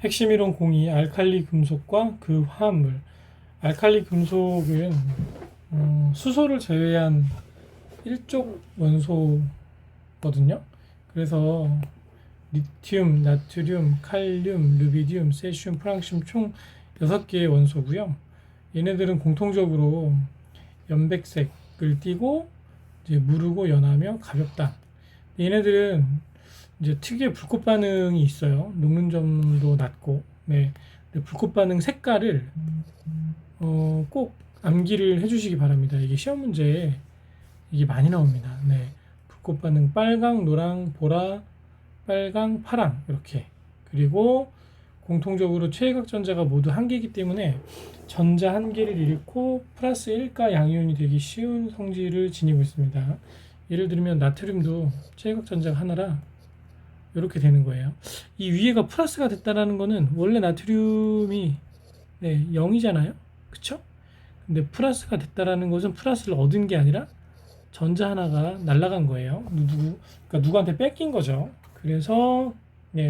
핵심 이론 02 알칼리 금속과 그 화합물. 알칼리 금속은 수소를 제외한 일족 원소거든요. 그래서 리튬, 나트륨, 칼륨, 루비디움, 세슘, 프랑슘 총 6개의 원소고요. 얘네들은 공통적으로 연백색을 띠고 이제 무르고 연하며 가볍다. 얘네들은 이제 특유의 불꽃 반응이 있어요. 녹는 점도 낮고. 네. 불꽃 반응 색깔을 꼭 암기를 해주시기 바랍니다. 이게 시험 문제에 이게 많이 나옵니다. 네. 불꽃 반응 빨강, 노랑, 보라, 빨강, 파랑 이렇게. 그리고 공통적으로 최외각 전자가 모두 한 개이기 때문에 전자 한 개를 잃고 플러스 1가 양이온이 되기 쉬운 성질을 지니고 있습니다. 예를 들면 나트륨도 최외각 전자가 하나라 이렇게 되는 거예요. 이 위에가 플러스가 됐다라는 거는 원래 나트륨이 0이잖아요. 그쵸? 근데 플러스가 됐다라는 것은 플러스를 얻은 게 아니라 전자 하나가 날아간 거예요. 그러니까 누구한테 뺏긴 거죠. 그래서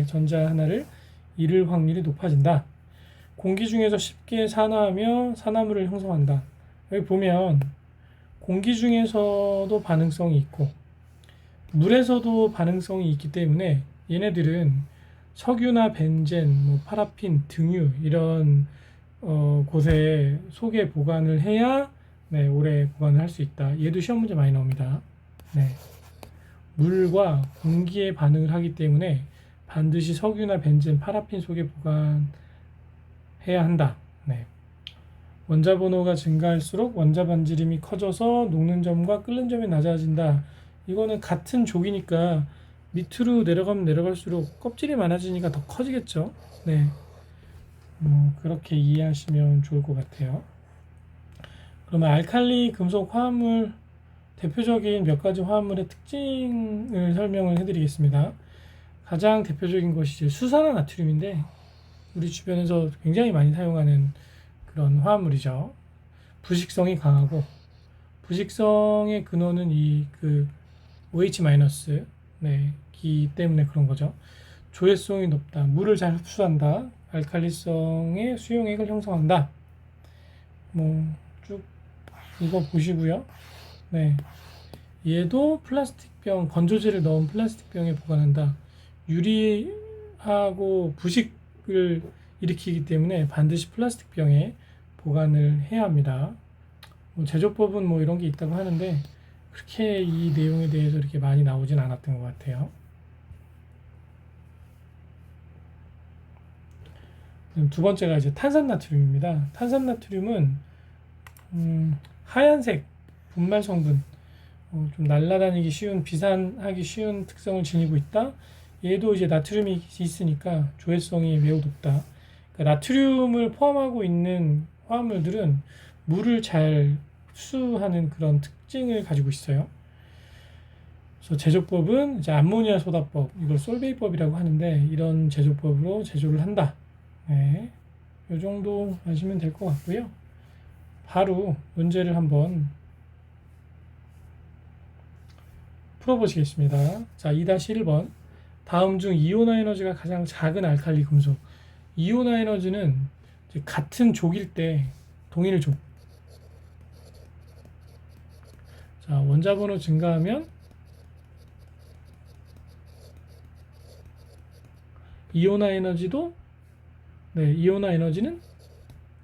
전자 하나를 잃을 확률이 높아진다. 공기 중에서 쉽게 산화하며 산화물을 형성한다. 여기 보면 공기 중에서도 반응성이 있고 물에서도 반응성이 있기 때문에 얘네들은 석유나 벤젠, 파라핀, 등유 이런 곳에 속에 보관을 해야 오래 보관을 할 수 있다. 얘도 시험 문제 많이 나옵니다. 네. 물과 공기에 반응을 하기 때문에 반드시 석유나 벤젠, 파라핀 속에 보관해야 한다. 네. 원자 번호가 증가할수록 원자 반지름이 커져서 녹는 점과 끓는 점이 낮아진다. 이거는 같은 족이니까 밑으로 내려가면 내려갈수록 껍질이 많아지니까 더 커지겠죠. 네. 그렇게 이해하시면 좋을 것 같아요. 그러면 알칼리 금속 화합물 대표적인 몇 가지 화합물의 특징을 설명을 해드리겠습니다. 가장 대표적인 것이 수산화 나트륨인데 우리 주변에서 굉장히 많이 사용하는 그런 화합물이죠. 부식성이 강하고 부식성의 근원은 OH- 기 때문에 그런 거죠. 조회성이 높다. 물을 잘 흡수한다. 알칼리성의 수용액을 형성한다. 쭉 이거 보시고요. 네. 얘도 플라스틱병, 건조제를 넣은 플라스틱병에 보관한다. 유리하고 부식을 일으키기 때문에 반드시 플라스틱병에 보관을 해야 합니다. 제조법은 이런 게 있다고 하는데 그렇게 이 내용에 대해서 이렇게 많이 나오진 않았던 것 같아요. 두 번째가 이제 탄산나트륨입니다. 탄산나트륨은 하얀색 분말 성분, 좀 날아다니기 쉬운, 비산하기 쉬운 특성을 지니고 있다. 얘도 이제 나트륨이 있으니까 조회성이 매우 높다. 그러니까 나트륨을 포함하고 있는 화합물들은 물을 잘 흡수하는 그런 특징을 가지고 있어요. 그래서 제조법은 이제 암모니아 소다법, 이걸 솔베이법이라고 하는데 이런 제조법으로 제조를 한다. 네, 이 정도 아시면 될 것 같고요. 바로 문제를 한번 풀어보시겠습니다. 자, 2-1번. 다음 중 이온화 에너지가 가장 작은 알칼리 금속. 이온화 에너지는 같은 족일 때 동일 족. 자, 원자 번호 증가하면 이온화 에너지는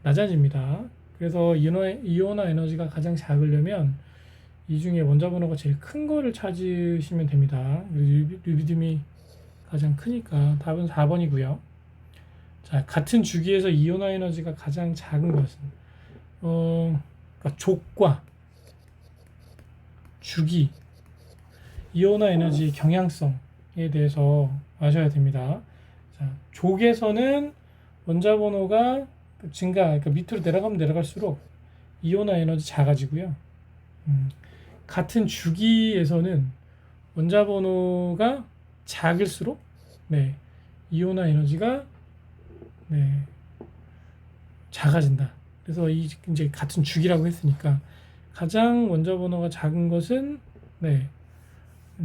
낮아집니다. 그래서 이온화 에너지가 가장 작으려면 이 중에 원자 번호가 제일 큰 거를 찾으시면 됩니다. 루비듐이 가장 크니까 답은 4번이고요. 자, 같은 주기에서 이온화 에너지가 가장 작은 것은 그러니까 족과 주기, 이온화 에너지의 경향성에 대해서 아셔야 됩니다. 자, 족에서는 원자 번호가 그러니까 밑으로 내려가면 내려갈수록 이온화 에너지 작아지고요. 같은 주기에서는 원자 번호가 작을수록 이온화 에너지가 작아진다. 그래서 이제 같은 주기라고 했으니까 가장 원자 번호가 작은 것은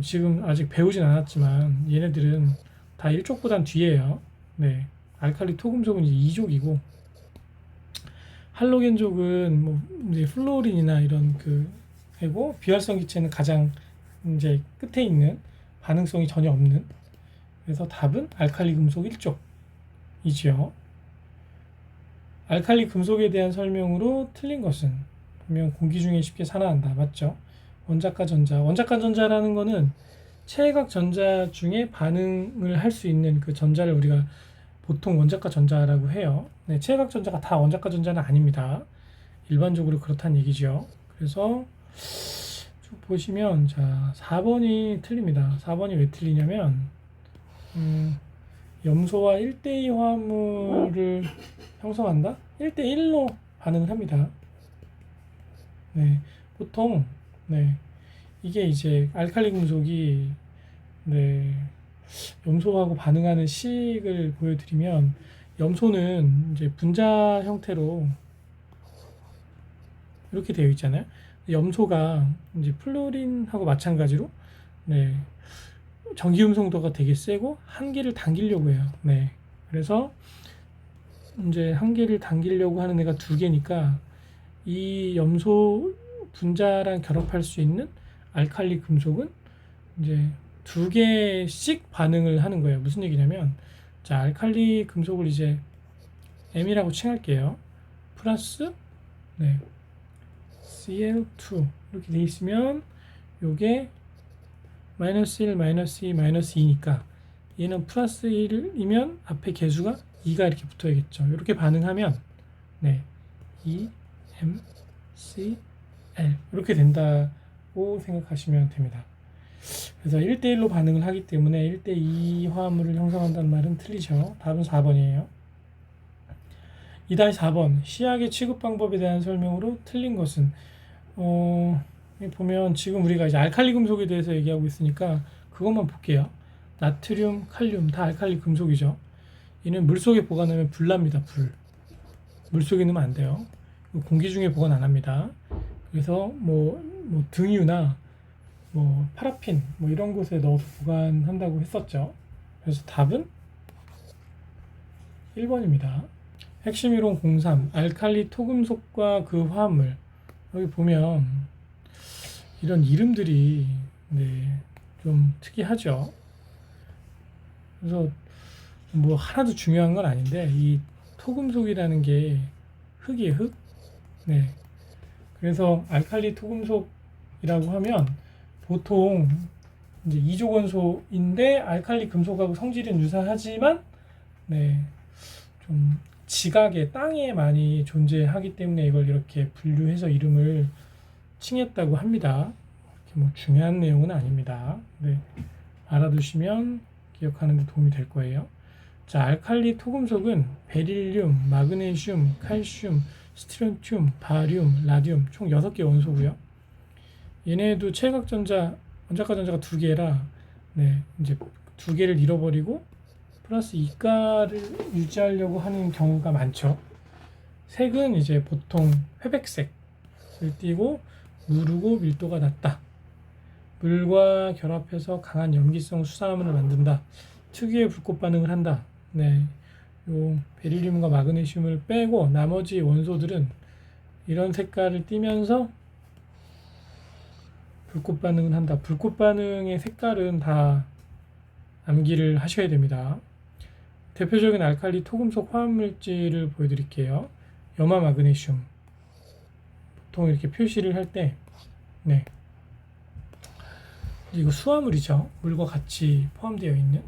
지금 아직 배우진 않았지만 얘네들은 다 1족보단 뒤에요. 알칼리 토금속은 이제 2족이고, 할로겐족은 뭐 이제 플로린이나 이런 그 되고, 비활성 기체는 가장 이제 끝에 있는, 반응성이 전혀 없는. 그래서 답은 알칼리 금속 1족이지요. 알칼리 금속에 대한 설명으로 틀린 것은, 보면 공기 중에 쉽게 산화한다. 맞죠? 원자과 전자. 원자과 전자라는 거는 체외각 전자 중에 반응을 할 수 있는 그 전자를 우리가 보통 원자과 전자라고 해요. 네, 체외각 전자가 다 원자과 전자는 아닙니다. 일반적으로 그렇다는 얘기죠. 그래서 쭉 보시면, 자, 4번이 틀립니다. 4번이 왜 틀리냐면, 염소와 1대2 화합물을 형성한다? 1대1로 반응을 합니다. 네, 보통, 네, 이게 이제 알칼리 금속이, 네, 염소하고 반응하는 식을 보여드리면, 염소는 이제 분자 형태로 이렇게 되어 있잖아요. 염소가 이제 플로린하고 마찬가지로, 네, 전기 음성도가 되게 세고 한계를 당기려고 해요. 네, 그래서 이제 한계를 당기려고 하는 애가 두 개니까, 이 염소 분자랑 결합할 수 있는 알칼리 금속은 이제 두 개씩 반응을 하는 거예요. 무슨 얘기냐면, 자, 알칼리 금속을 이제 M이라고 칭할게요. 플러스, 네, Cl2 이렇게 돼 있으면, 요게 마이너스 1, 마이너스 2, 마이너스 2니까 얘는 플러스 1이면 앞에 개수가 2가 이렇게 붙어야겠죠. 이렇게 반응하면, 네, 2, M, C, L 이렇게 된다고 생각하시면 됩니다. 그래서 1대1로 반응을 하기 때문에 1대2 화합물을 형성한다는 말은 틀리죠. 답은 4번이에요. 2-4번 시약의 취급 방법에 대한 설명으로 틀린 것은, 여기 보면 지금 우리가 이제 알칼리 금속에 대해서 얘기하고 있으니까 그것만 볼게요. 나트륨, 칼륨 다 알칼리 금속이죠. 얘는 물속에 보관하면 불납니다. 물속에 넣으면 안 돼요. 공기 중에 보관 안 합니다. 그래서 뭐 등유나 뭐 파라핀 뭐 이런 곳에 넣어서 보관한다고 했었죠. 그래서 답은 1번입니다. 핵심 이론 03 알칼리 토금속과 그 화합물. 여기 보면 이런 이름들이, 네, 좀 특이하죠. 그래서 뭐 하나도 중요한 건 아닌데, 이 토금속이라는 게 흙이에요, 흙. 네. 그래서 알칼리 토금속이라고 하면 보통 이제 이족 원소인데 알칼리 금속하고 성질은 유사하지만, 네, 좀 지각에 땅에 많이 존재하기 때문에 이걸 이렇게 분류해서 이름을 칭했다고 합니다. 이렇게 뭐 중요한 내용은 아닙니다. 네, 알아두시면 기억하는 데 도움이 될 거예요. 자, 알칼리 토금속은 베릴륨, 마그네슘, 칼슘, 스트론튬, 바륨, 라듐 총 6개 원소고요. 얘네도 체외각 전자, 원자과 전자가 2개라, 네, 이제 2개를 잃어버리고 플러스 2가를 유지하려고 하는 경우가 많죠. 색은 이제 보통 회백색을 띠고 무르고 밀도가 낮다. 물과 결합해서 강한 염기성 수산화물을 만든다. 특유의 불꽃 반응을 한다. 네, 요 베릴륨과 마그네슘을 빼고 나머지 원소들은 이런 색깔을 띠면서 불꽃 반응을 한다. 불꽃 반응의 색깔은 다 암기를 하셔야 됩니다. 대표적인 알칼리 토금속 화합물질을 보여드릴게요. 염화 마그네슘. 보통 이렇게 표시를 할 때, 네, 이거 수화물이죠. 물과 같이 포함되어 있는.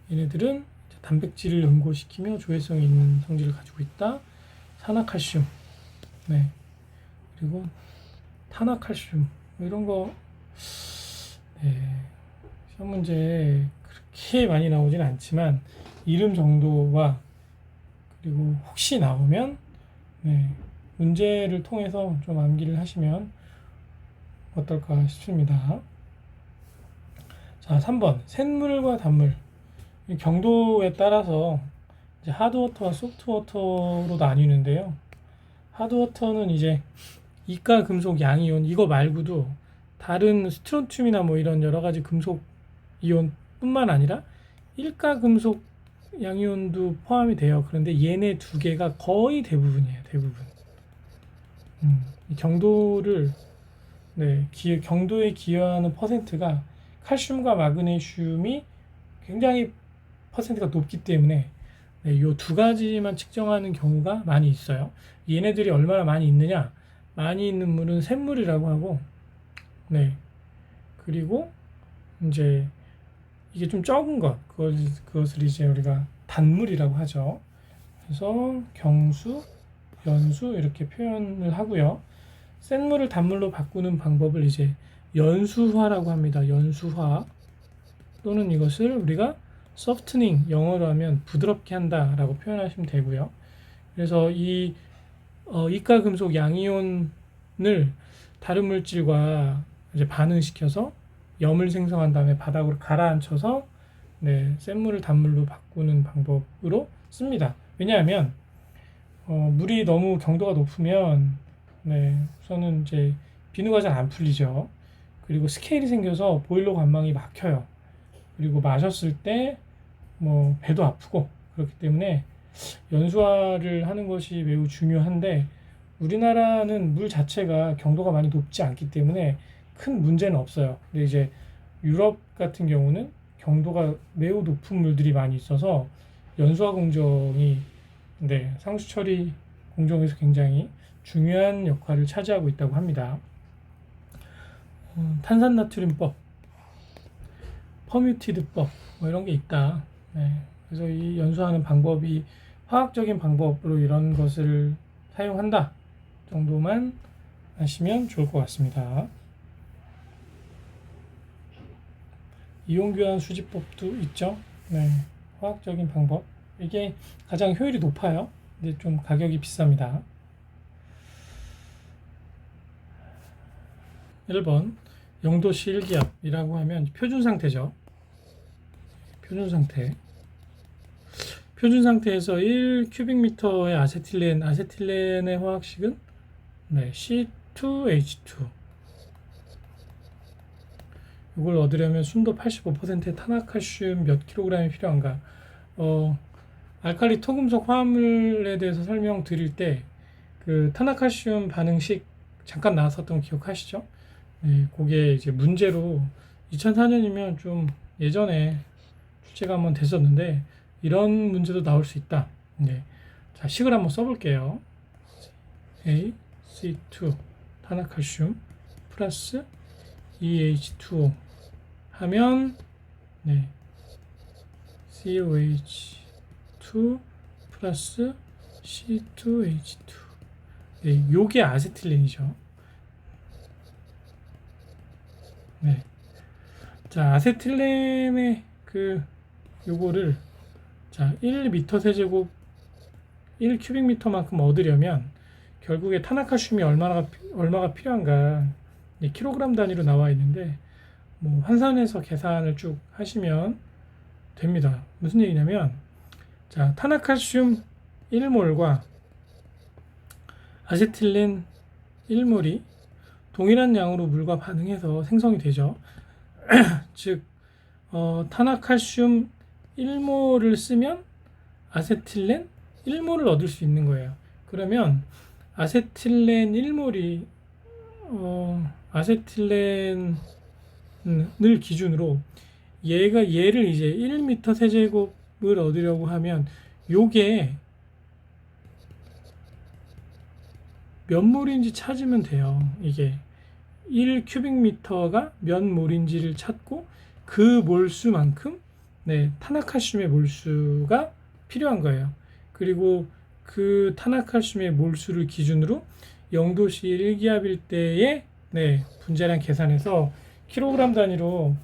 얘네들은 단백질을 응고시키며 조회성이 있는 성질을 가지고 있다. 산화칼슘, 네, 그리고 탄화칼슘 뭐 이런 거, 네, 시험 문제에 그렇게 많이 나오진 않지만 이름 정도와 그리고 혹시 나오면, 네, 문제를 통해서 좀 암기를 하시면 어떨까 싶습니다. 자, 3번 쇳물과 단물. 경도에 따라서 이제 하드워터와 소프트워터로 나뉘는데요. 하드워터는 이제 이가 금속 양이온 이거 말고도 다른 스트론튬이나 뭐 이런 여러 가지 금속 이온 뿐만 아니라 일가 금속에 양이온도 포함이 돼요. 그런데 얘네 두 개가 거의 대부분이에요. 대부분. 이 경도를 경도에 기여하는 퍼센트가 칼슘과 마그네슘이 굉장히 퍼센트가 높기 때문에 이 두 가지만 측정하는 경우가 많이 있어요. 얘네들이 얼마나 많이 있느냐? 많이 있는 물은 샘물이라고 하고, 그리고 이제 이게 좀 적은 그것을 이제 우리가 단물이라고 하죠. 그래서 경수, 연수 이렇게 표현을 하고요. 센 물을 단물로 바꾸는 방법을 이제 연수화라고 합니다. 연수화 또는 이것을 우리가 소프트닝, 영어로 하면 부드럽게 한다라고 표현하시면 되고요. 그래서 이 이가금속 양이온을 다른 물질과 이제 반응시켜서 염을 생성한 다음에 바닥으로 가라앉혀서 센 물을 단물로 바꾸는 방법으로 씁니다. 왜냐하면 물이 너무 경도가 높으면 우선은 이제 비누가 잘 안 풀리죠. 그리고 스케일이 생겨서 보일러 관망이 막혀요. 그리고 마셨을 때 배도 아프고 그렇기 때문에 연수화를 하는 것이 매우 중요한데 우리나라는 물 자체가 경도가 많이 높지 않기 때문에 큰 문제는 없어요. 근데 이제 유럽 같은 경우는 경도가 매우 높은 물들이 많이 있어서 연수화 공정이 상수 처리 공정에서 굉장히 중요한 역할을 차지하고 있다고 합니다. 탄산나트륨법, 퍼뮤티드법 이런 게 있다. 그래서 이 연수하는 방법이 화학적인 방법으로 이런 것을 사용한다 정도만 하시면 좋을 것 같습니다. 이온교환 수지법도 있죠. 화학적인 방법. 이게 가장 효율이 높아요. 근데 좀 가격이 비쌉니다. 1번 영도시 1기압이라고 하면 표준 상태죠. 표준 상태에서 1 큐빅미터의 아세틸렌의 화학식은 C2H2. 이걸 얻으려면 순도 85%의 탄화칼슘 몇 킬로그램이 필요한가? 알칼리 토금속 화합물에 대해서 설명드릴 때 그 탄화칼슘 반응식 잠깐 나왔었던 거 기억하시죠? 그게 이제 문제로 2004년이면 좀 예전에 출제가 한번 됐었는데 이런 문제도 나올 수 있다. 자, 식을 한번 써볼게요. AC2 탄화칼슘 플러스 EH2O 하면 COH2 플러스 C2H2 요게 아세틸렌이죠. 자, 아세틸렌의 요거를 자, 1m 세제곱 1큐빅미터만큼 얻으려면 결국에 탄화칼슘이 얼마가 필요한가 킬로그램 단위로 나와 있는데 환산해서 계산을 쭉 하시면 됩니다. 무슨 얘기냐면 자, 탄화칼슘 1몰과 아세틸렌 1몰이 동일한 양으로 물과 반응해서 생성이 되죠. 즉 탄화칼슘 1몰을 쓰면 아세틸렌 1몰을 얻을 수 있는 거예요. 그러면 아세틸렌 1몰이 아세틸렌을 기준으로 얘를 이제 1m 세제곱을 얻으려고 하면 요게 몇 몰인지 찾으면 돼요. 이게 1큐빅미터가 몇 몰인지를 찾고 그 몰수만큼 탄화칼슘의 몰수가 필요한 거예요. 그리고 그 탄화칼슘의 몰수를 기준으로 0도씨 1기압일 때의 분자량 계산해서 킬로그램 단위로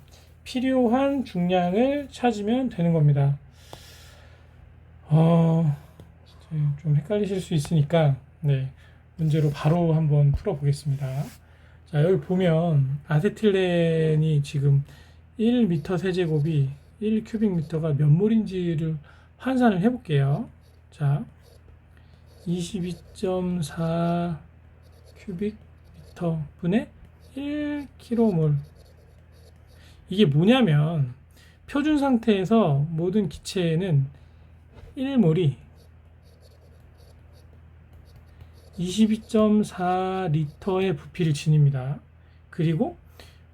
필요한 중량을 찾으면 되는 겁니다. 좀 헷갈리실 수 있으니까 문제로 바로 한번 풀어보겠습니다. 자, 여기 보면 아세틸렌이 지금 1m 세제곱이 1큐빅미터가 몇 몰인지를 환산을 해볼게요. 자, 22.4 큐빅미터 분의 1kmol. 이게 뭐냐면 표준 상태에서 모든 기체에는 1몰이 22.4리터의 부피를 지닙니다. 그리고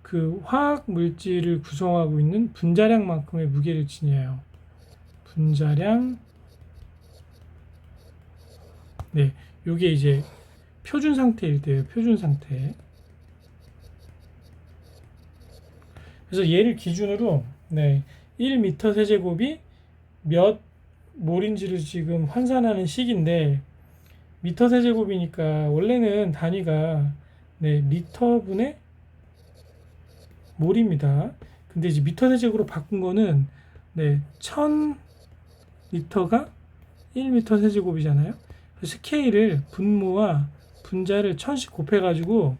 그 화학 물질을 구성하고 있는 분자량만큼의 무게를 지녀요. 분자량, 네, 요게 이제 표준 상태일 때예요. 표준 상태. 그래서 얘를 기준으로, 네, 1m 세제곱이 몇 몰인지를 지금 환산하는 식인데, 미터 세제곱이니까 원래는 단위가, 네, 리터분의 몰입니다. 근데 이제 미터 세제곱으로 바꾼 거는, 네, 1000리터가 1m 세제곱이잖아요. 스케일을 분모와 분자를 1000씩 곱해가지고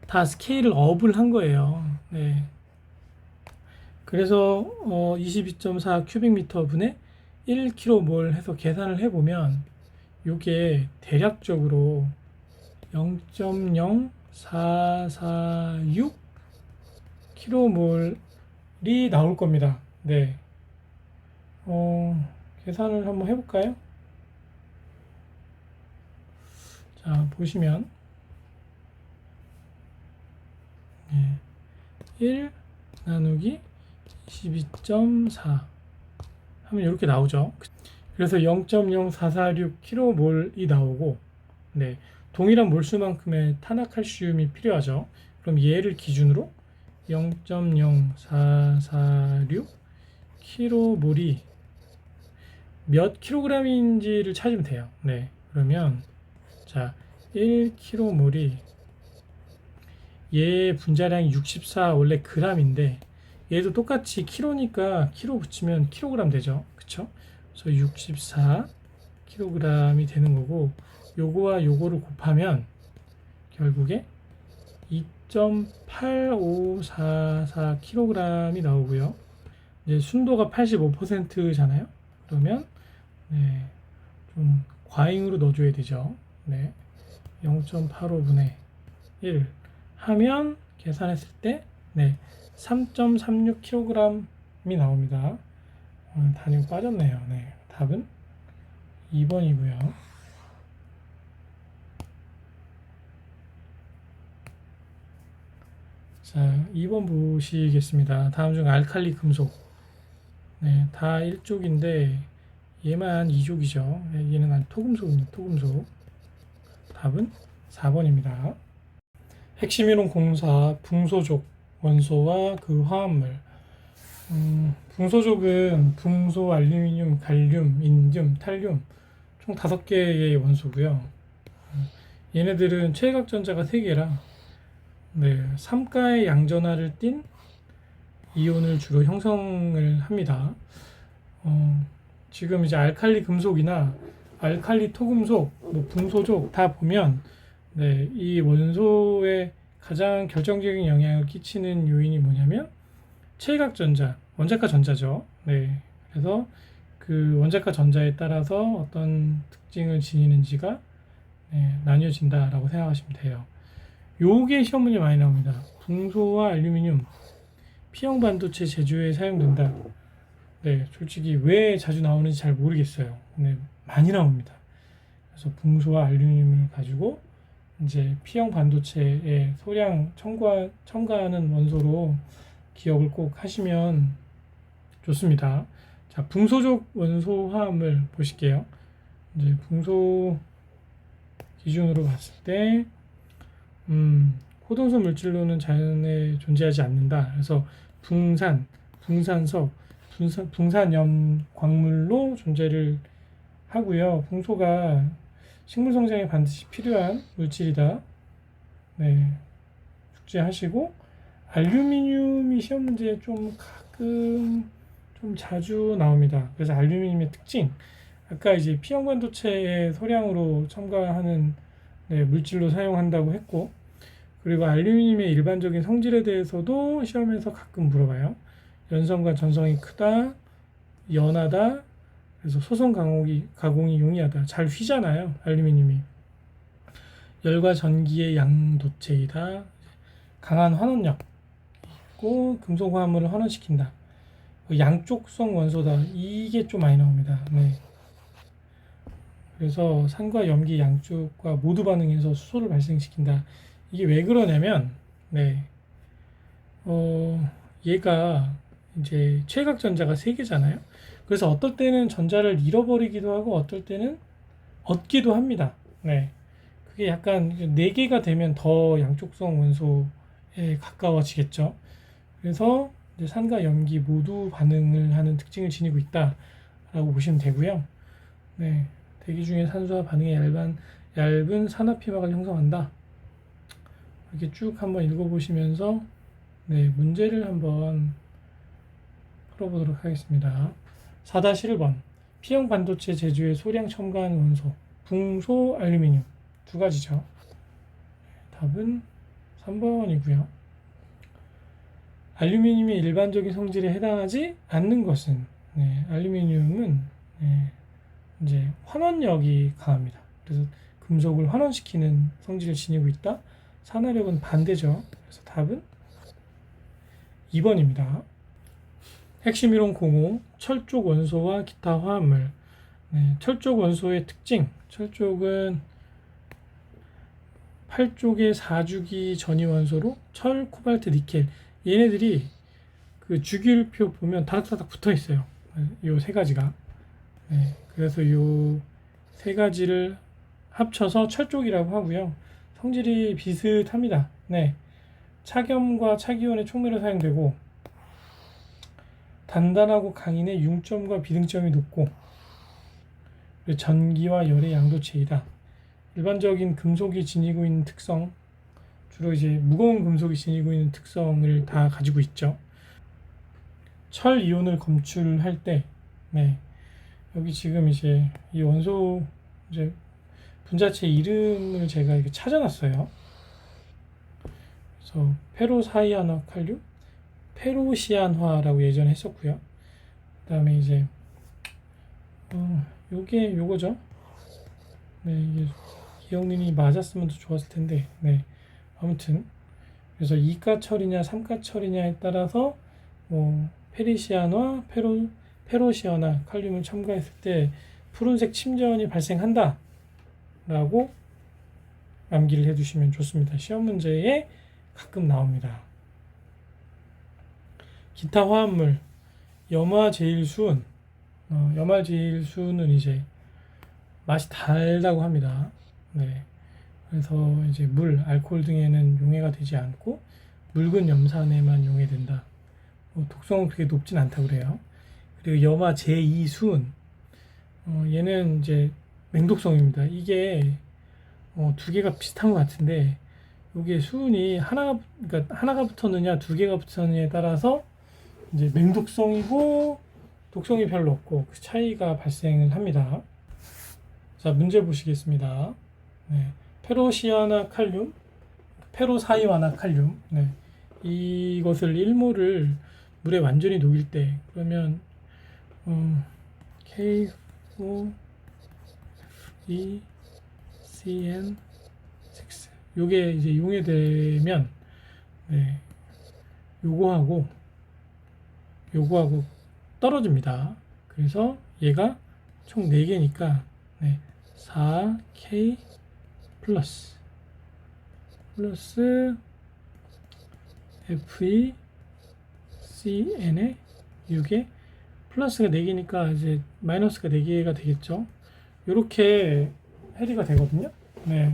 다 스케일을 업을 한 거예요. 네. 그래서 22.4 큐빅미터 분의 1km몰 해서 계산을 해보면 요게 대략적으로 0.0446 kmol이 나올 겁니다. 네. 계산을 한번 해볼까요? 자, 보시면, 네. 1 나누기 22.4 하면 이렇게 나오죠. 그래서 0.0446 kmol이 나오고, 네, 동일한 몰수만큼의 탄화칼슘이 필요하죠. 그럼 얘를 기준으로 0.0446 kmol이 몇 킬로그램인지를 찾으면 돼요. 네, 그러면 자, 1kmol이 얘 분자량이 64 원래 g인데 얘도 똑같이 킬로니까 킬로 붙이면 킬로그램 되죠. 그쵸? 그래서 64 킬로그램이 되는 거고 요거와 요거를 곱하면 결국에 2.8544 킬로그램이 나오고요. 이제 순도가 85%잖아요. 그러면 네, 좀 과잉으로 넣어줘야 되죠. 네, 0.85분의 1 하면 계산했을 때 네, 3.36kg이 나옵니다. 단위가 빠졌네요. 네, 답은 2번이고요. 자, 2번 보시겠습니다. 다음 중 알칼리 금속. 네, 다 1족인데 얘만 2족이죠. 얘는 토금속입니다. 토금속. 답은 4번입니다. 핵심이론 공사 붕소족 원소와 그 화합물. 붕소족은 붕소, 알루미늄, 갈륨, 인듐, 탈륨 총 5개의 원소고요. 얘네들은 최각전자가 3개라 네, 3가의 양전하를 띤 이온을 주로 형성을 합니다. 지금 이제 알칼리 금속이나 알칼리 토금속, 뭐 붕소족 다 보면 네, 이 원소에 가장 결정적인 영향을 끼치는 요인이 뭐냐면 최각전자, 원자가 전자죠. 네, 그래서 그 원자가 전자에 따라서 어떤 특징을 지니는지가 네, 나뉘어진다라고 생각하시면 돼요. 요게 시험 문제 많이 나옵니다. 붕소와 알루미늄 P형 반도체 제조에 사용된다. 네, 솔직히 왜 자주 나오는지 잘 모르겠어요. 근데 많이 나옵니다. 그래서 붕소와 알루미늄을 가지고 이제 P형 반도체에 소량 첨가하는 원소로 기억을 꼭 하시면 좋습니다. 자, 붕소족 원소 화합을 보실게요. 이제 붕소 기준으로 봤을 때, 코동소 물질로는 자연에 존재하지 않는다. 그래서 붕산석, 붕산염 광물로 존재를 하고요. 붕소가 식물 성장에 반드시 필요한 물질이다. 네, 숙지하시고 알루미늄이 시험 문제에 좀 가끔 좀 자주 나옵니다. 그래서 알루미늄의 특징, 아까 이제 P형 반도체에 소량으로 첨가하는 네, 물질로 사용한다고 했고, 그리고 알루미늄의 일반적인 성질에 대해서도 시험에서 가끔 물어봐요. 연성과 전성이 크다, 연하다, 그래서 소성 가공이 용이하다. 잘 휘잖아요, 알루미늄이. 열과 전기의 양도체이다. 강한 환원력 있고 금속 화합물을 환원시킨다. 양쪽성 원소다. 이게 좀 많이 나옵니다. 네. 그래서 산과 염기 양쪽과 모두 반응해서 수소를 발생시킨다. 이게 왜 그러냐면, 네, 얘가 이제 최각 전자가 세 개잖아요. 그래서 어떨 때는 전자를 잃어버리기도 하고, 어떨 때는 얻기도 합니다. 네, 그게 약간 네 개가 되면 더 양쪽성 원소에 가까워지겠죠. 그래서 이제 산과 염기 모두 반응을 하는 특징을 지니고 있다라고 보시면 되고요. 네. 대기 중에 산소와 반응에 얇은 산화피막을 형성한다. 이렇게 쭉 한번 읽어보시면서 네, 문제를 한번 풀어보도록 하겠습니다. 4-1번 P형 반도체 제조에 소량 첨가한 원소 붕소 알루미늄 두 가지죠. 답은 3번이고요. 알루미늄이 일반적인 성질에 해당하지 않는 것은 네, 알루미늄은 네, 이제 환원력이 강합니다. 그래서 금속을 환원시키는 성질을 지니고 있다. 산화력은 반대죠. 그래서 답은 2번입니다. 핵심 이론 00 철쪽 원소와 기타 화합물. 네, 철쪽 원소의 특징. 철쪽은 8쪽의 4주기 전이 원소로 철, 코발트, 니켈. 얘네들이 그 주기율표 보면 다닥다닥 붙어 있어요. 이 세 가지가. 네, 그래서 이 세 가지를 합쳐서 철쪽이라고 하고요. 성질이 비슷합니다. 네, 차겸과 차기원의 촉매로 사용되고 단단하고 강인의 융점과 비등점이 높고 전기와 열의 양도체이다. 일반적인 금속이 지니고 있는 특성, 주로 이제 무거운 금속이 지니고 있는 특성을 다 가지고 있죠. 철 이온을 검출할 때, 네, 여기 지금 이제 이 원소 이제 분자체 이름을 제가 이렇게 찾아놨어요. 그래서 페로사이아나 칼륨, 페로시안화라고 예전에 했었고요. 그다음에 이제 요게 요거죠. 네, 이게 기억님이 맞았으면 더 좋았을 텐데, 네, 아무튼 그래서 2가철이냐 3가철이냐에 따라서 뭐 페리시안화, 페로시아나 칼륨을 첨가했을 때 푸른색 침전이 발생한다 라고 암기를 해두시면 좋습니다. 시험 문제에 가끔 나옵니다. 기타 화합물 염화제일수은 염화제일수는 이제 맛이 달다고 합니다. 네, 그래서 이제 물, 알코올 등에는 용해가 되지 않고 묽은 염산에만 용해된다. 독성은 그렇게 높진 않다고 그래요. 그리고 염화 제2수은 얘는 이제 맹독성입니다. 이게 두 개가 비슷한 것 같은데 이게 수은이 하나가 붙었느냐 두 개가 붙었느냐에 따라서 이제 맹독성이고 독성이 별로 없고 그 차이가 발생을 합니다. 자, 문제 보시겠습니다. 네, 페로시아나 칼륨, 페로사이아나 칼륨. 네, 이것을 1몰을 물에 완전히 녹일 때 그러면 K4ECN6 요게 이제 용해되면 네, 요거하고 떨어집니다. 그래서 얘가 총 4개니까 네, 4K 플러스 FeCn에 6에 플러스가 4개니까 이제 마이너스가 4개가 되겠죠. 이렇게 해리가 되거든요. 네,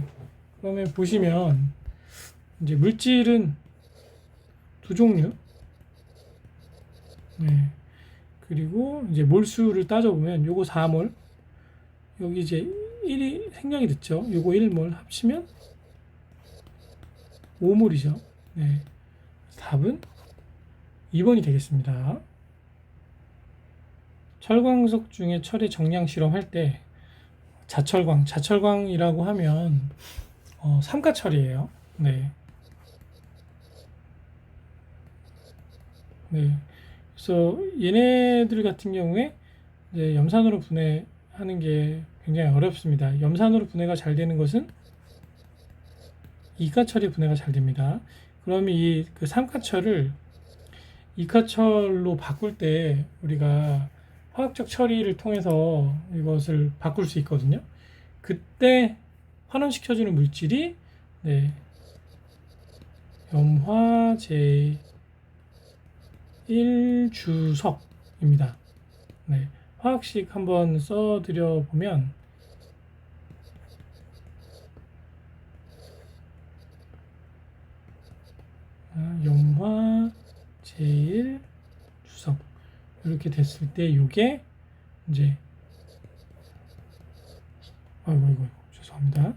그러면 보시면 이제 물질은 두 종류. 네, 그리고 이제 몰수를 따져보면 요거 4몰, 여기 이제 1이 생략이 됐죠. 요거 1몰 합치면 5몰이죠. 네, 답은 2번이 되겠습니다. 철광석 중에 철의 정량 실험할 때 자철광이라고 하면 삼가철이에요. 네. 네. 그래서 얘네들 같은 경우에 이제 염산으로 분해하는 게 굉장히 어렵습니다. 염산으로 분해가 잘 되는 것은 이가철이 분해가 잘 됩니다. 그러면 이 그 삼가철을 이카철로 바꿀 때 우리가 화학적 처리를 통해서 이것을 바꿀 수 있거든요. 그때 환원시켜주는 물질이 네, 염화 제1주석입니다. 네, 화학식 한번 써드려 보면 염화 제1주석 이렇게 됐을 때 이게 이제 아이고 죄송합니다.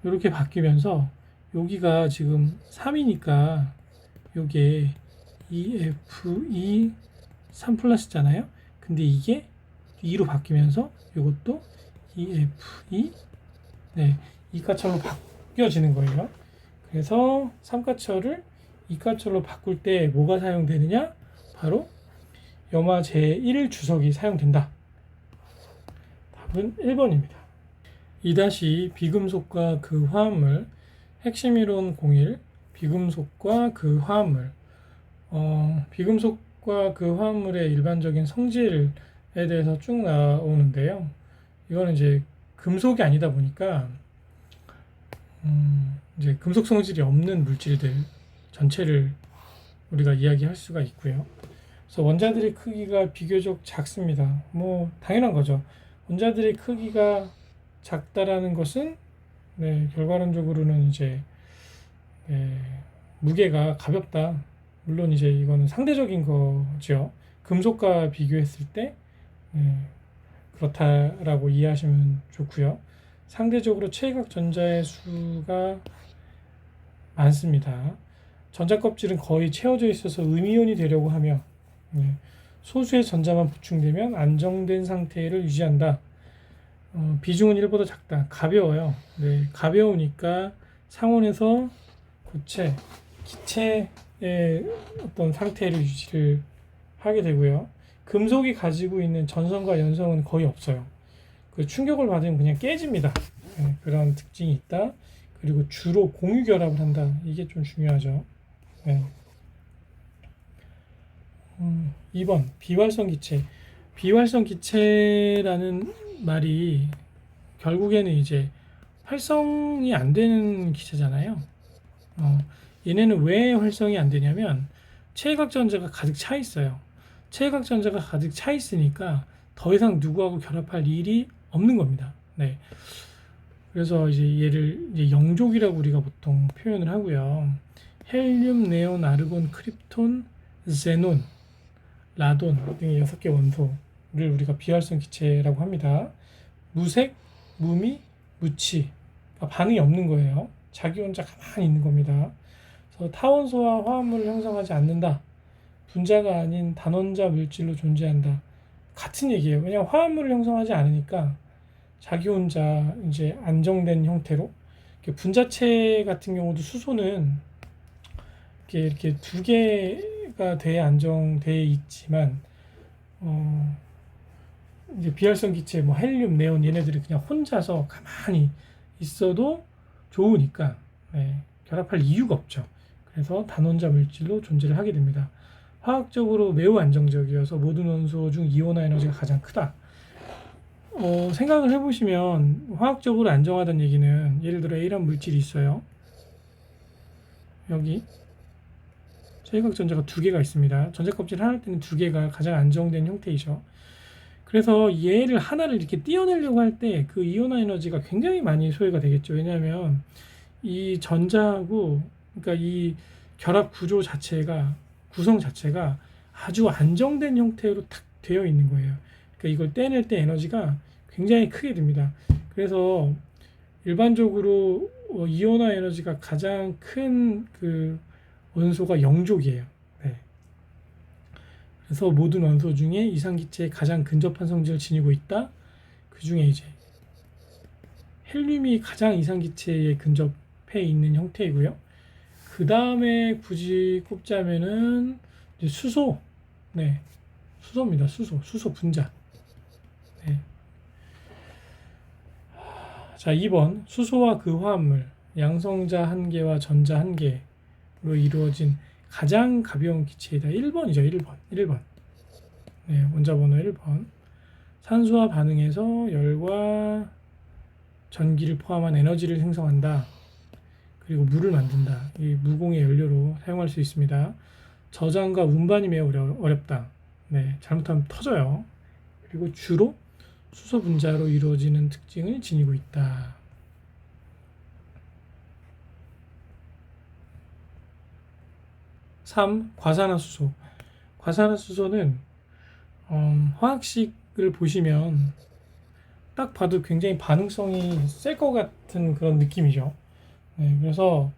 이렇게 바뀌면서 여기가 지금 3이니까 요게 EFE 3 플러스잖아요. 근데 이게 2로 바뀌면서 이것도 EFE 네, 2가철로 바뀌어지는 거예요. 그래서 3가철을 2가철로 바꿀 때 뭐가 사용되느냐? 바로 염화 제1 주석이 사용된다. 답은 1번입니다. 2- 비금속과 그 화합물 핵심 이론 01 비금속과 그 화합물 비금속과 그 화합물의 일반적인 성질에 대해서 쭉 나오는데요. 이거는 이제 금속이 아니다 보니까 이제 금속 성질이 없는 물질들 전체를 우리가 이야기할 수가 있고요. 그래서 원자들의 크기가 비교적 작습니다. 뭐 당연한 거죠. 원자들의 크기가 작다라는 것은 네, 결과론적으로는 이제 무게가 가볍다. 물론 이제 이거는 상대적인 거죠. 금속과 비교했을 때 그렇다라고 이해하시면 좋고요. 상대적으로 최각 전자의 수가 많습니다. 전자 껍질은 거의 채워져 있어서 음이온이 되려고 하며 소수의 전자만 보충되면 안정된 상태를 유지한다. 비중은 1보다 작다. 가벼워요. 네, 가벼우니까 상온에서 고체, 기체의 어떤 상태를 유지를 하게 되고요. 금속이 가지고 있는 전성과 연성은 거의 없어요. 그 충격을 받으면 그냥 깨집니다. 네, 그런 특징이 있다. 그리고 주로 공유 결합을 한다. 이게 좀 중요하죠. 네. 2번 비활성 기체. 비활성 기체라는 말이 결국에는 이제 활성이 안 되는 기체잖아요. 얘네는 왜 활성이 안 되냐면 체각 전자가 가득 차 있어요. 체각 전자가 가득 차 있으니까 더 이상 누구하고 결합할 일이 없는 겁니다. 네. 그래서 이제 얘를 이제 영족이라고 우리가 보통 표현을 하고요. 헬륨, 네온, 아르곤, 크립톤, 제논, 라돈 등의 6개 원소를 우리가 비활성 기체라고 합니다. 무색, 무미, 무치. 그러니까 반응이 없는 거예요. 자기 혼자 가만히 있는 겁니다. 그래서 타원소와 화합물을 형성하지 않는다. 분자가 아닌 단원자 물질로 존재한다. 같은 얘기예요. 왜냐하면 화합물을 형성하지 않으니까 자기 혼자 이제 안정된 형태로 분자체 같은 경우도 수소는 이렇게 두 개가 돼야 안정돼 있지만 이제 비활성 기체 뭐 헬륨, 네온 얘네들이 그냥 혼자서 가만히 있어도 좋으니까 결합할 이유가 없죠. 그래서 단원자 물질로 존재를 하게 됩니다. 화학적으로 매우 안정적이어서 모든 원소 중 이온화 에너지가 가장 크다. 생각을 해보시면 화학적으로 안정하다는 얘기는 예를 들어 A란 물질이 있어요. 여기 최각 전자가 2개가 있습니다. 전자 껍질 하나 때는 2개가 가장 안정된 형태이죠. 그래서 얘를 하나를 이렇게 띄어내려고 할 때 그 이온화 에너지가 굉장히 많이 소요가 되겠죠. 왜냐하면 이 전자하고 그러니까 이 결합 구조 자체가 구성 자체가 아주 안정된 형태로 탁 되어 있는 거예요. 그러니까 이걸 떼낼 때 에너지가 굉장히 크게 듭니다. 그래서 일반적으로 이온화 에너지가 가장 큰 그 원소가 영족이에요. 네. 그래서 모든 원소 중에 이상기체에 가장 근접한 성질을 지니고 있다. 그 중에 이제 헬륨이 가장 이상기체에 근접해 있는 형태이고요. 그 다음에 굳이 꼽자면은 이제 수소, 네, 수소입니다. 수소 분자. 네. 자, 2번 수소와 그 화합물 양성자 한 개와 전자 한 개로 이루어진 가장 가벼운 기체이다. 1번이죠. 1번. 네, 원자 번호 1번. 산소와 반응해서 열과 전기를 포함한 에너지를 생성한다. 그리고 물을 만든다. 이 무공해 연료로 사용할 수 있습니다. 저장과 운반이 매우 어렵다. 네, 잘못하면 터져요. 그리고 주로 수소 분자로 이루어지는 특징을 지니고 있다. 3. 과산화수소. 과산화수소는 화학식을 보시면 딱 봐도 굉장히 반응성이 셀 것 같은 그런 느낌이죠. 네, 그래서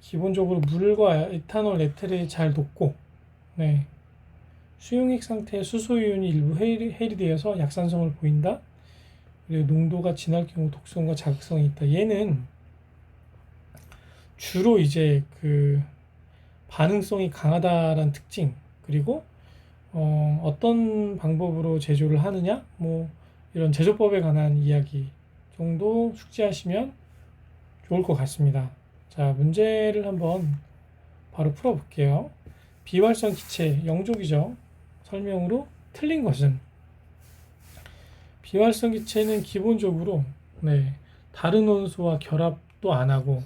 기본적으로 물과 에탄올, 에тер에 잘 녹고, 네, 수용액 상태의 수소이온이 일부 해리되어서 약산성을 보인다. 그리고 농도가 진할 경우 독성과 자극성이 있다. 얘는 주로 이제 그 반응성이 강하다라는 특징, 그리고 어떤 방법으로 제조를 하느냐, 뭐 이런 제조법에 관한 이야기 정도 숙지하시면 좋을 것 같습니다. 자, 문제를 한번 바로 풀어볼게요. 비활성 기체, 영족이죠. 설명으로 틀린 것은 비활성 기체는 기본적으로 다른 원소와 결합도 안 하고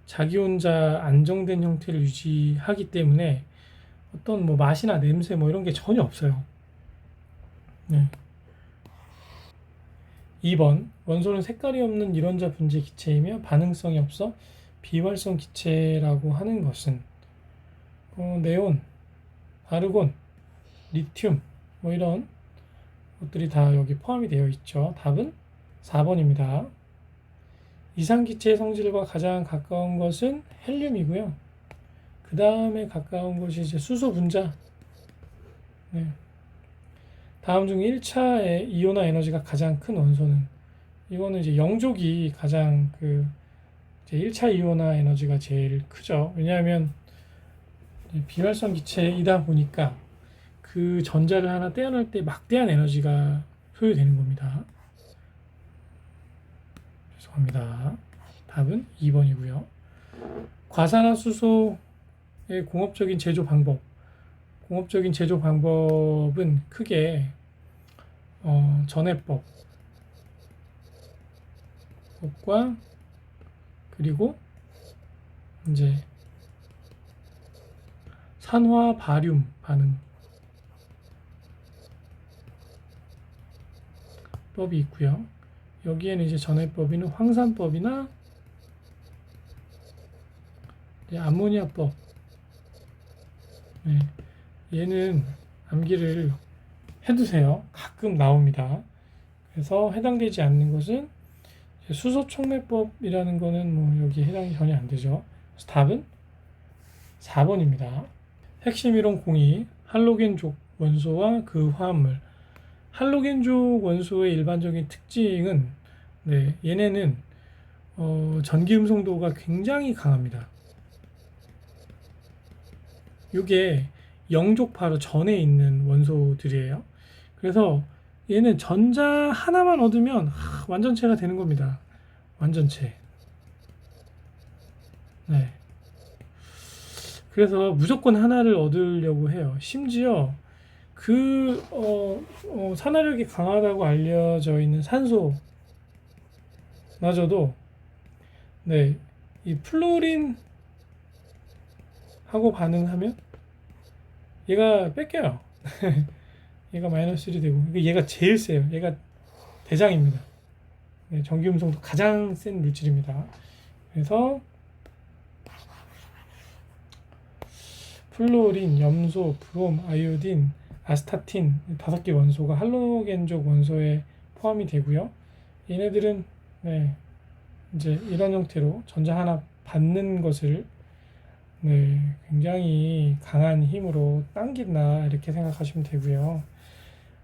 자기 혼자 안정된 형태를 유지하기 때문에 어떤 뭐 맛이나 냄새 뭐 이런 게 전혀 없어요. 네. 2번 원소는 색깔이 없는 일원자 분재 기체이며 반응성이 없어 비활성 기체라고 하는 것은 네온, 아르곤, 리튬 뭐 이런 것들이 다 여기 포함이 되어 있죠. 답은 4번입니다. 이상기체의 성질과 가장 가까운 것은 헬륨이고요. 그 다음에 가까운 것이 이제 수소 분자. 네. 다음 중 1차의 이온화 에너지가 가장 큰 원소는, 이거는 이제 영족이 가장 이제 1차 이온화 에너지가 제일 크죠. 왜냐하면 비활성 기체이다 보니까 그 전자를 하나 떼어낼 때 막대한 에너지가 소요되는 겁니다. 죄송합니다. 답은 2번이고요. 과산화수소의 공업적인 제조 방법은 크게 전해법과 그리고 이제 산화 바륨 반응 법이 있고요. 여기에는 이제 전해법에는 황산법이나 암모니아법. 네. 얘는 암기를 해두세요. 가끔 나옵니다. 그래서 해당되지 않는 것은 수소촉매법이라는 거는 뭐 여기에 해당이 전혀 안 되죠. 그래서 답은 4번입니다. 핵심 이론 공이 할로겐족 원소와 그 화합물. 할로겐족 원소의 일반적인 특징은 얘네는 전기 음성도가 굉장히 강합니다. 이게 영족 바로 전에 있는 원소들이에요. 그래서 얘는 전자 하나만 얻으면 완전체가 되는 겁니다. 완전체. 네. 그래서 무조건 하나를 얻으려고 해요. 심지어 산화력이 강하다고 알려져 있는 산소마저도 이 플로린하고 반응하면 얘가 뺏겨요. 얘가 마이너스 1이 되고, 얘가 제일 세요. 얘가 대장입니다. 전기 음성도 가장 센 물질입니다. 그래서 플로린, 염소, 브롬, 아이오딘, 아스타틴 5개 원소가 할로겐족 원소에 포함이 되고요. 얘네들은 이제 이런 형태로 전자 하나 받는 것을 굉장히 강한 힘으로 당긴다 이렇게 생각하시면 되고요.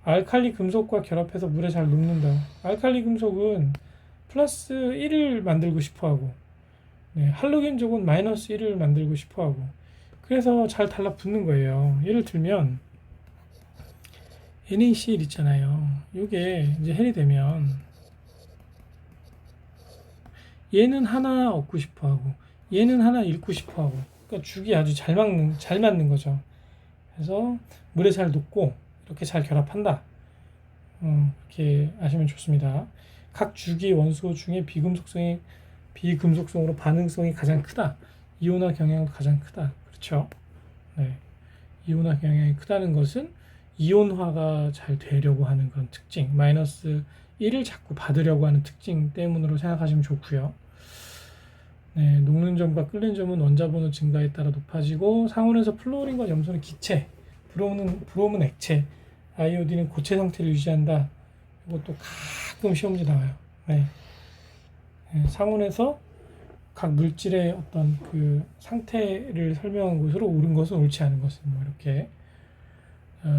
알칼리 금속과 결합해서 물에 잘 녹는다. 알칼리 금속은 플러스 1을 만들고 싶어하고 할로겐족은 마이너스 1을 만들고 싶어하고, 그래서 잘 달라붙는 거예요. 예를 들면 NaCl 있잖아요. 이게 이제 헬이 되면 얘는 하나 얻고 싶어 하고 얘는 하나 잃고 싶어 하고, 그러니까 죽이 아주 잘 맞는 거죠. 그래서 물에 잘 녹고 이렇게 잘 결합한다. 이렇게 아시면 좋습니다. 각 주기 원소 중에 비금속성으로 반응성이 가장 크다. 이온화 경향도 가장 크다. 그렇죠? 네. 이온화 경향이 크다는 것은 이온화가 잘 되려고 하는 그런 특징, 마이너스 1을 자꾸 받으려고 하는 특징 때문으로 생각하시면 좋고요. 네, 녹는 점과 끓는 점은 원자번호 증가에 따라 높아지고, 상온에서 플루오린과 염소는 기체, 브롬은 액체, 아이오딘은 고체 상태를 유지한다. 이것도 가끔 시험 문제 나와요. 네. 네, 상온에서 각 물질의 어떤 그 상태를 설명한 것으로 옳은 것은 옳지 않은 것은 뭐 이렇게.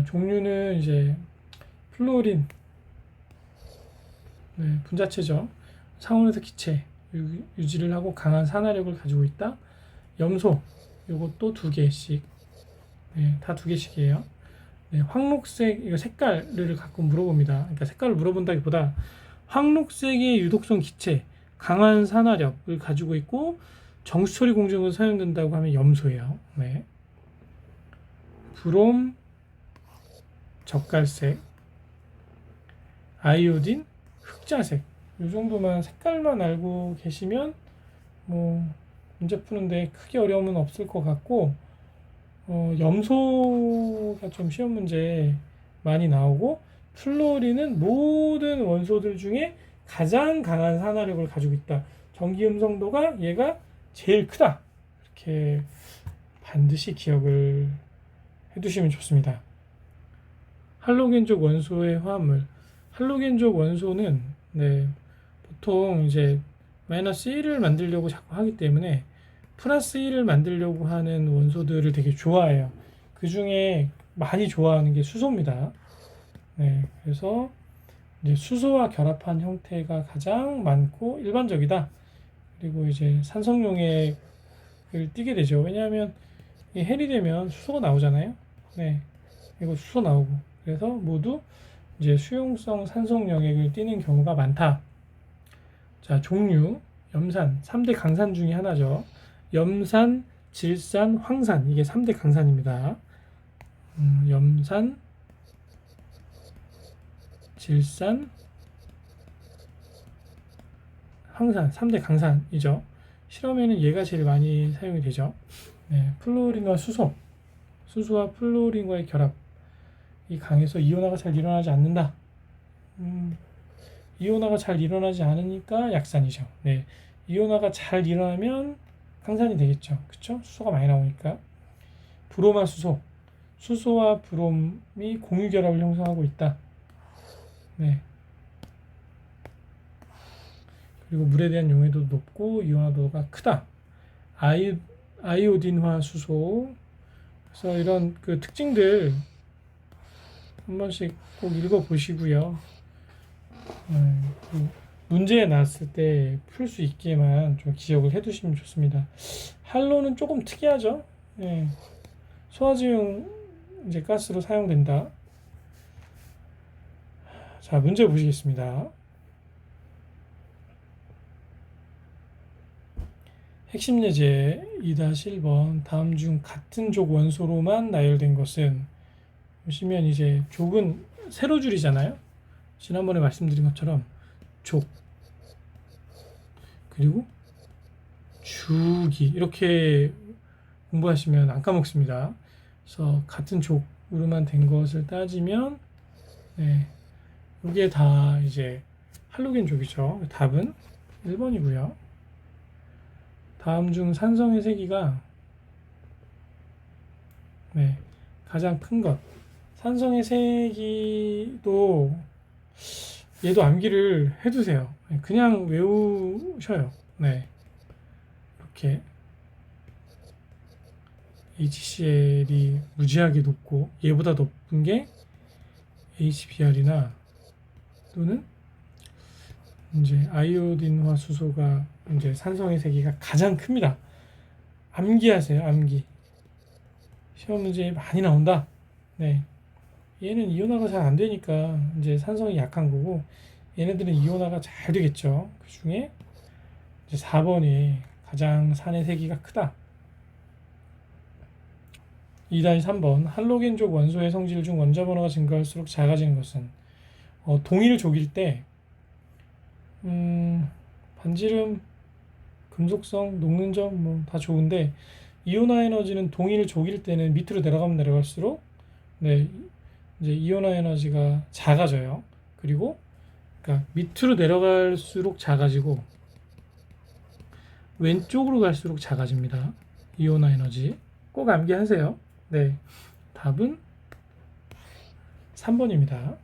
종류는 이제 플루오린, 네, 분자체죠. 상온에서 기체 유지를 하고 강한 산화력을 가지고 있다. 염소, 이것도 2개씩. 네, 다 2개씩이에요. 네, 황록색, 이거 색깔을 가끔 물어봅니다. 그러니까 색깔을 물어본다기보다 황록색의 유독성 기체, 강한 산화력을 가지고 있고 정수 처리 공정으로 사용된다고 하면 염소예요. 네. 브롬, 젓갈색, 아이오딘, 흑자색. 이 정도만 색깔만 알고 계시면 뭐 문제 푸는데 크게 어려움은 없을 것 같고, 염소가 좀 시험 문제 많이 나오고, 플루오린은 모든 원소들 중에 가장 강한 산화력을 가지고 있다. 전기 음성도가 얘가 제일 크다. 이렇게 반드시 기억을 해두시면 좋습니다. 할로겐족 원소의 화합물. 할로겐족 원소는 네, 보통 이제 마이너스 1을 만들려고 자꾸 하기 때문에 플러스 1을 만들려고 하는 원소들을 되게 좋아해요. 그 중에 많이 좋아하는 게 수소입니다. 네, 그래서 이제 수소와 결합한 형태가 가장 많고 일반적이다. 그리고 이제 산성용액을 띠게 되죠. 왜냐하면 이 헬이 되면 수소가 나오잖아요. 네, 이거 수소 나오고, 그래서 모두 이제 수용성 산성용액을 띠는 경우가 많다. 자, 종류 염산 3대 강산 중에 하나죠. 염산, 질산, 황산, 이게 3대 강산입니다. 염산, 질산, 황산 3대 강산이죠. 실험에는 얘가 제일 많이 사용이 되죠. 네, 플루오린과 수소와 플루오린과의 결합, 이 강에서 이온화가 잘 일어나지 않는다. 이온화가 잘 일어나지 않으니까 약산이죠. 네, 이온화가 잘 일어나면 강산이 되겠죠. 그쵸? 수소가 많이 나오니까. 브로마 수소와 브롬이 공유 결합을 형성하고 있다. 네. 그리고 물에 대한 용해도도 높고 이온화도가 크다. 아이오딘화 수소. 그래서 이런 그 특징들 한 번씩 꼭 읽어보시고요. 문제에 나왔을 때 풀 수 있게만 좀 기억을 해두시면 좋습니다. 할로는 조금 특이하죠. 네. 소화제용 이제 가스로 사용된다. 자, 문제 보시겠습니다. 핵심 예제 2-1번 다음 중 같은 족 원소로만 나열된 것은, 보시면 이제 족은 세로 줄이잖아요. 지난번에 말씀드린 것처럼 족, 그리고 주기, 이렇게 공부하시면 안 까먹습니다. 그래서 같은 족으로만 된 것을 따지면 네, 이게 다 이제 할로겐 족이죠. 답은 1번이고요. 다음 중 산성의 세기가 네, 가장 큰 것. 산성의 세기도 얘도 암기를 해두세요. 그냥 외우셔요. 네, 이렇게 HCl이 무지하게 높고 얘보다 높은 게 HBr이나 또는 이제 아이오딘화 수소가 이제 산성의 세기가 가장 큽니다. 암기하세요. 암기. 시험 문제에 많이 나온다. 네. 얘는 이온화가 잘 안 되니까 이제 산성이 약한 거고, 얘네들은 이온화가 잘 되겠죠. 그 중에 이제 4번이 가장 산의 세기가 크다. 2-3번 할로겐족 원소의 성질 중 원자 번호가 증가할수록 작아지는 것은 동위를 조길 때 반지름, 금속성, 녹는 점 뭐 다 좋은데 이온화 에너지는 동위를 조길 때는 밑으로 내려가면 내려갈수록 네, 이제 이온화 에너지가 작아져요. 그리고 그러니까 밑으로 내려갈수록 작아지고 왼쪽으로 갈수록 작아집니다. 이온화 에너지 꼭 암기하세요. 네, 답은 3번입니다.